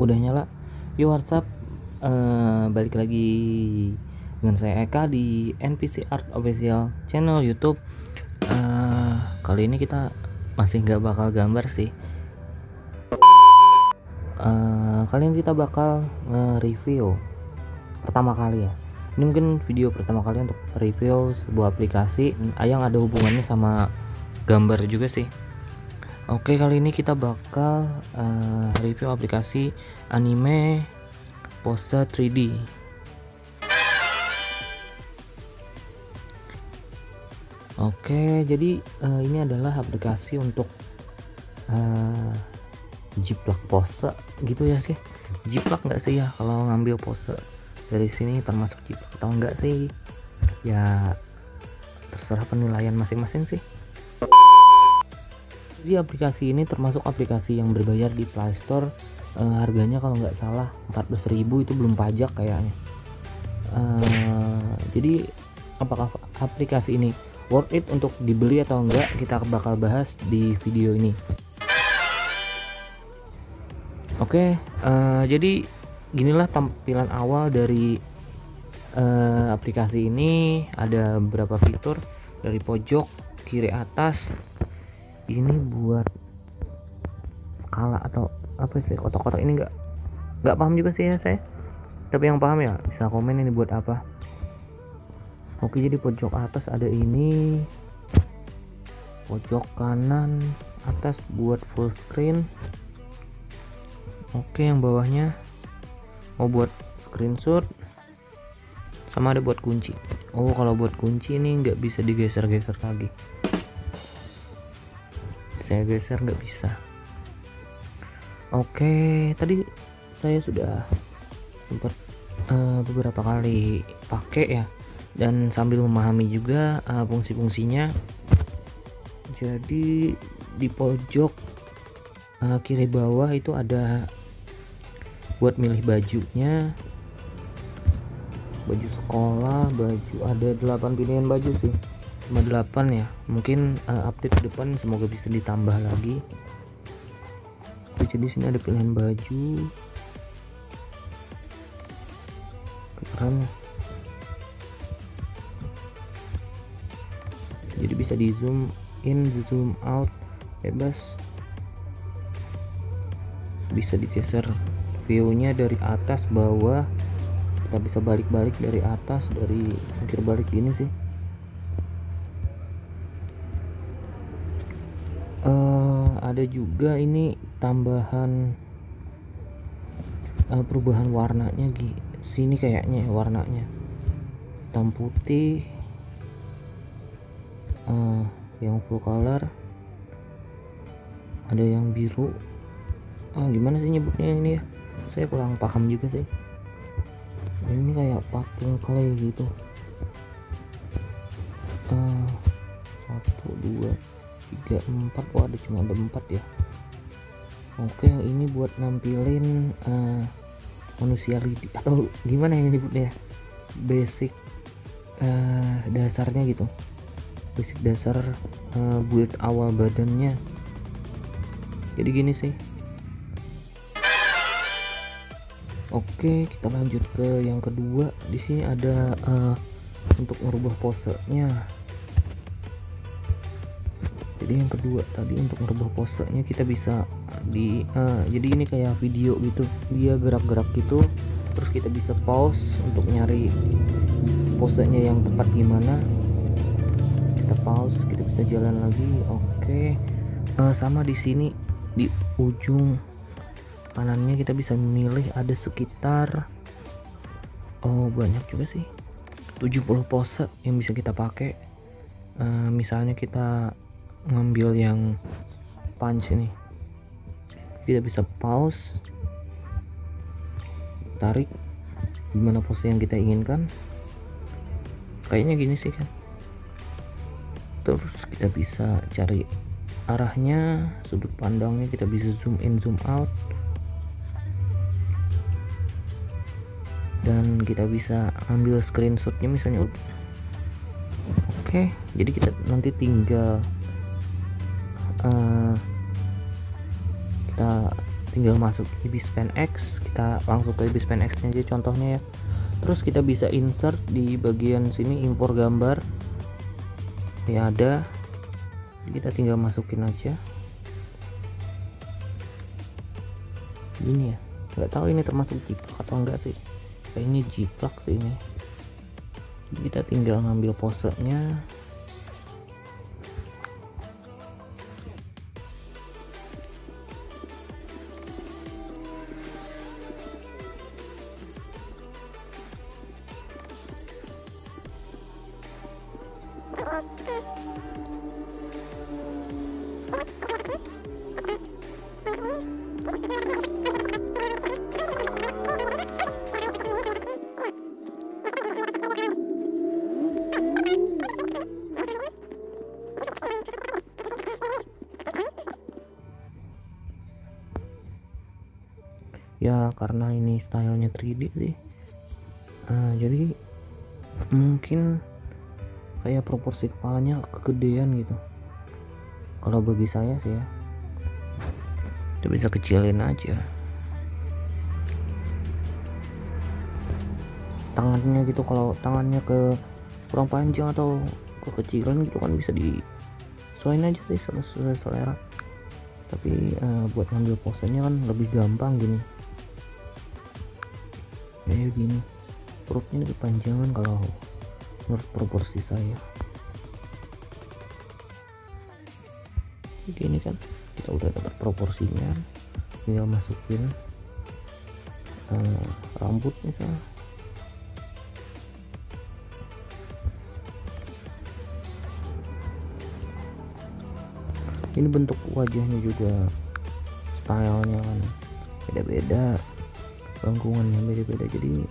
Udah nyala. Yo, WhatsApp, balik lagi dengan saya Eka di NPC Art Official channel YouTube. Kali ini kita masih nggak bakal gambar sih. Kali ini kita bakal nge-review pertama kali ya. Ini mungkin video pertama kali untuk review sebuah aplikasi yang ada hubungannya sama gambar juga sih. Oke, kali ini kita bakal review aplikasi anime Pose 3D. Oke, jadi ini adalah aplikasi untuk jiplak pose gitu ya sih. Jiplak nggak sih ya kalau ngambil pose dari sini termasuk jiplak atau enggak sih? Ya terserah penilaian masing-masing sih. Jadi aplikasi ini termasuk aplikasi yang berbayar di Play Store. Harganya kalau nggak salah 14.000, itu belum pajak kayaknya. Jadi apakah aplikasi ini worth it untuk dibeli atau enggak, kita bakal bahas di video ini. Oke, jadi ginilah tampilan awal dari aplikasi ini. Ada beberapa fitur dari pojok kiri atas. Ini buat skala atau apa sih, kotak-kotak ini nggak paham juga sih ya saya, tapi yang paham ya bisa komen ini buat apa. Oke, jadi pojok atas ada ini, pojok kanan atas buat full screen. Oke, yang bawahnya mau buat screenshot, sama ada buat kunci. Oh, kalau buat kunci ini nggak bisa digeser-geser lagi. Saya geser nggak bisa. Oke, tadi saya sudah sempat beberapa kali pakai ya, dan sambil memahami juga fungsi-fungsinya. Jadi di pojok kiri bawah itu ada buat milih bajunya, baju sekolah, baju ada 8 pilihan baju sih, cuma 8 ya, mungkin update ke depan semoga bisa ditambah lagi. Jadi sini ada pilihan baju, keren. Jadi bisa di zoom in, di zoom out bebas, bisa digeser viewnya dari atas bawah, kita bisa balik-balik dari atas, dari jungkir balik gini sih. Ada juga ini tambahan perubahan warnanya sini kayaknya warnanya hitam putih, yang full color, ada yang biru. Gimana sih nyebutnya ini ya, saya kurang paham juga sih. Ini kayak packing clay gitu. 1, 2, 3, 4. Oh, ada cuma ada 4 ya. Oke, yang ini buat nampilin manusia lidi atau gimana yang nyebutnya ya, basic dasarnya gitu, basic dasar build awal badannya. Jadi gini sih. Oke, kita lanjut ke yang kedua. Di sini ada untuk merubah posenya. Jadi yang kedua tadi untuk merubah posenya kita bisa jadi ini kayak video gitu, dia gerak-gerak gitu, terus kita bisa pause untuk nyari posenya yang tepat gimana. Kita pause, kita bisa jalan lagi. Oke, sama di sini di ujung kanannya kita bisa memilih, ada sekitar banyak juga sih, 70 pose yang bisa kita pakai. Misalnya kita ngambil yang punch ini, kita bisa pause, tarik gimana pose yang kita inginkan, kayaknya gini sih kan. Terus kita bisa cari arahnya, sudut pandangnya, kita bisa zoom in zoom out, dan kita bisa ambil screenshotnya misalnya. Oke, jadi kita nanti tinggal kita tinggal masuk Ibispan X, kita langsung ke Ibispan X nya aja contohnya ya. Terus kita bisa insert di bagian sini, impor gambar ya ada, kita tinggal masukin aja gini ya. Nggak tahu ini termasuk jiplak atau enggak sih, kayaknya jiplak sih ini. Kita tinggal ngambil posenya, ya karena ini stylenya 3D sih, jadi mungkin kayak proporsi kepalanya kegedean gitu kalau bagi saya sih ya. Kita bisa kecilin aja tangannya gitu, kalau tangannya ke kurang panjang atau kekecilan gitu kan bisa disesuaiin aja sih sesuai selera. Tapi buat ngambil posenya kan lebih gampang gini, kayak gini, perutnya lebih panjangan kalau menurut proporsi saya. Jadi ini kan kita udah dapat proporsinya, tinggal masukin rambut misalnya. Ini bentuk wajahnya juga stylenya kan beda-beda, lengkungannya beda-beda. Jadi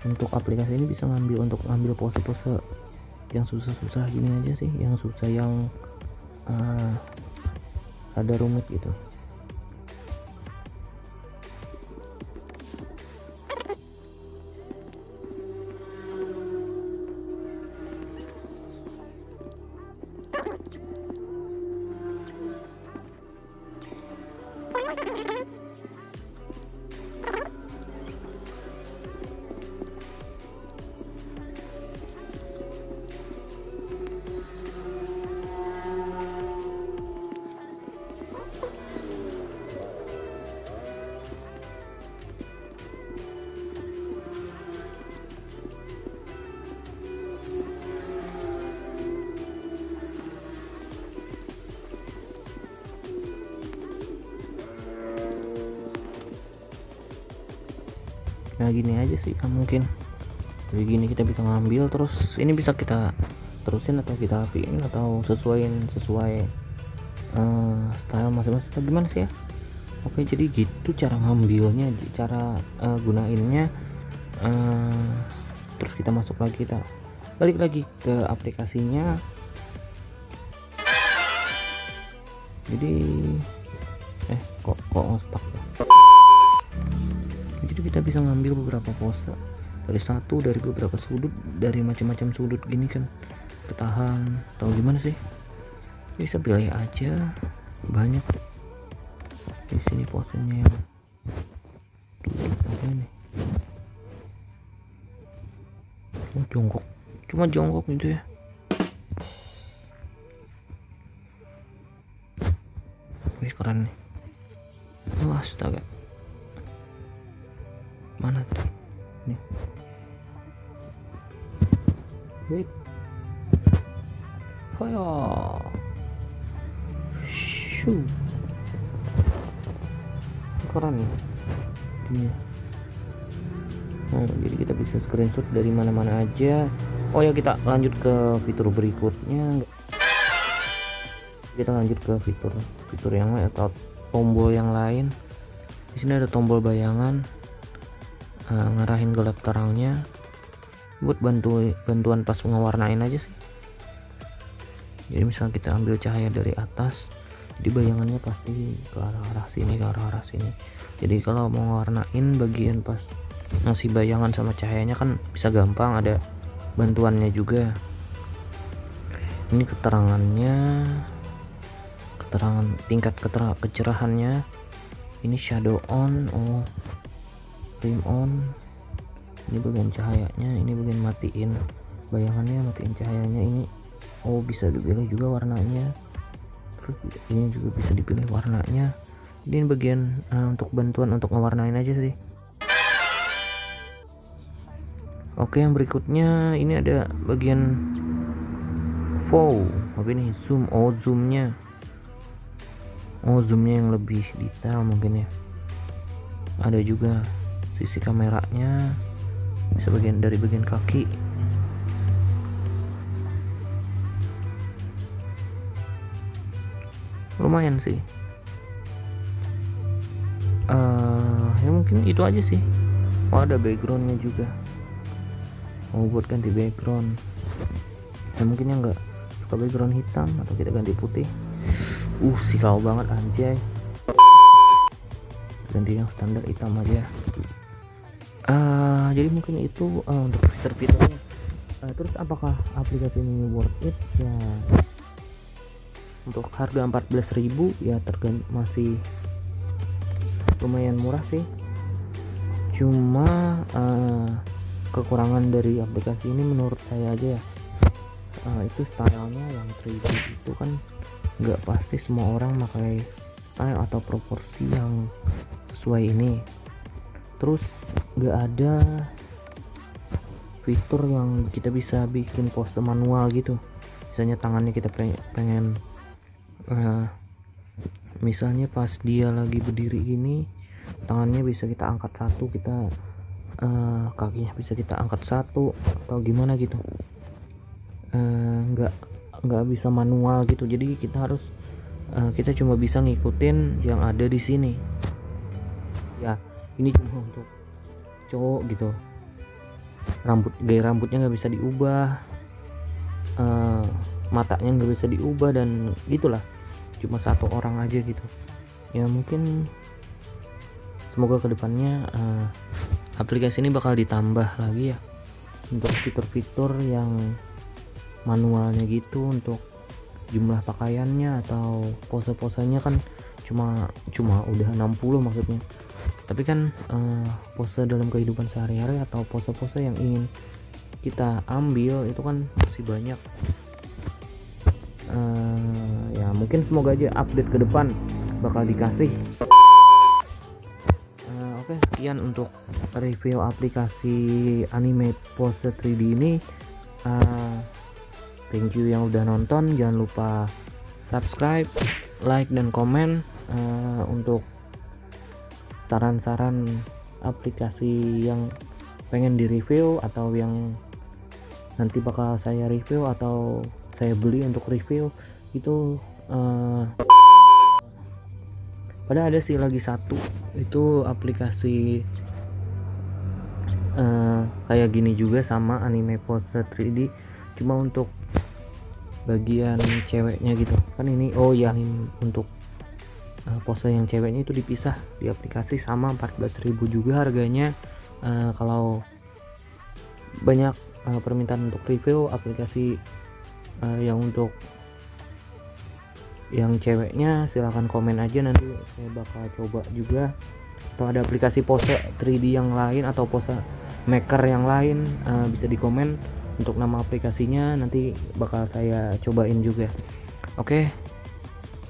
untuk aplikasi ini bisa untuk ngambil pose-pose yang susah-susah gini aja sih, yang susah, yang ada rumit gitu. Nah gini aja sih kan, mungkin jadi gini kita bisa ngambil, terus ini bisa kita terusin atau kita rapiin atau sesuai style masing-masing atau gimana sih ya. Oke, jadi gitu cara ngambilnya, cara gunainnya. Terus kita masuk lagi, kita balik lagi ke aplikasinya. Jadi kok stuck ya. Jadi kita bisa ngambil beberapa pose dari beberapa sudut, dari macam-macam sudut gini kan, ketahan atau gimana sih, bisa pilih aja, banyak di sini posenya yang duduk nih. Cuma jongkok gitu ya. Ini keren nih. Wah, astaga, mana tuh nih. Wait, fire, shoo, keren nih. Jadi kita bisa screenshot dari mana-mana aja. Oh ya, kita lanjut ke fitur berikutnya. Kita lanjut ke fitur yang lain atau tombol yang lain. Di sini ada tombol bayangan, ngarahin gelap terangnya, buat bantuan pas ngewarnain aja sih. Jadi misalnya kita ambil cahaya dari atas, jadi bayangannya pasti ke arah sini, ke arah sini. Jadi kalau mau warnain bagian pas ngasih bayangan sama cahayanya kan bisa gampang, ada bantuannya juga. Ini keterangannya, tingkat kecerahannya ini shadow on, oh frame on, ini bagian cahayanya, ini bagian matiin bayangannya, matiin cahayanya. Ini oh bisa dipilih juga warnanya, terus ini juga bisa dipilih warnanya. Ini bagian untuk bantuan untuk ngewarnain aja sih. Oke, yang berikutnya ini ada bagian wow, apa ini zoom, oh zoomnya, yang lebih detail mungkin ya. Ada juga sisi kameranya, bisa dari bagian kaki. Lumayan sih. Ya mungkin itu aja sih. Oh ada backgroundnya juga. Oh buat ganti background. Ya mungkin yang nggak suka background hitam atau kita ganti putih. Silau banget anjay. Ganti yang standar hitam aja. Jadi mungkin itu untuk fitur-fiturnya. Terus apakah aplikasi ini worth it? Ya untuk harga 14.000 ya masih lumayan murah sih. Cuma kekurangan dari aplikasi ini menurut saya aja ya, itu stylenya yang 3D itu kan nggak pasti semua orang pakai style atau proporsi yang sesuai ini. Terus nggak ada fitur yang kita bisa bikin pose manual gitu. Misalnya tangannya kita pengen misalnya pas dia lagi berdiri ini, tangannya bisa kita angkat satu, kita kakinya bisa kita angkat satu atau gimana gitu. Nggak bisa manual gitu. Jadi kita harus kita cuma bisa ngikutin yang ada di sini ya. Ini cuma untuk cowok gitu, gaya rambutnya nggak bisa diubah, matanya nggak bisa diubah, dan gitulah, cuma satu orang aja gitu ya. Mungkin semoga kedepannya aplikasi ini bakal ditambah lagi ya untuk fitur-fitur yang manualnya gitu, untuk jumlah pakaiannya atau pose-posenya kan cuma udah 60 maksudnya. Tapi kan pose dalam kehidupan sehari-hari atau pose-pose yang ingin kita ambil itu kan masih banyak. Ya mungkin semoga aja update ke depan bakal dikasih. Oke, sekian untuk review aplikasi Animate Pose 3D ini. Thank you yang udah nonton. Jangan lupa subscribe, like, dan komen untuk saran-saran aplikasi yang pengen di review atau yang nanti bakal saya review atau saya beli untuk review itu. Padahal ada sih lagi satu, itu aplikasi kayak gini juga sama Anime Pose 3D, cuma untuk bagian ceweknya gitu kan. Ini oh ya, untuk pose yang ceweknya itu dipisah di aplikasi, sama 14.000 juga harganya. Kalau banyak permintaan untuk review aplikasi yang untuk yang ceweknya, silahkan komen aja, nanti saya bakal coba juga. Atau ada aplikasi pose 3D yang lain atau pose maker yang lain, bisa di komen untuk nama aplikasinya, nanti bakal saya cobain juga. Oke,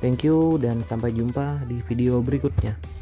thank you dan sampai jumpa di video berikutnya.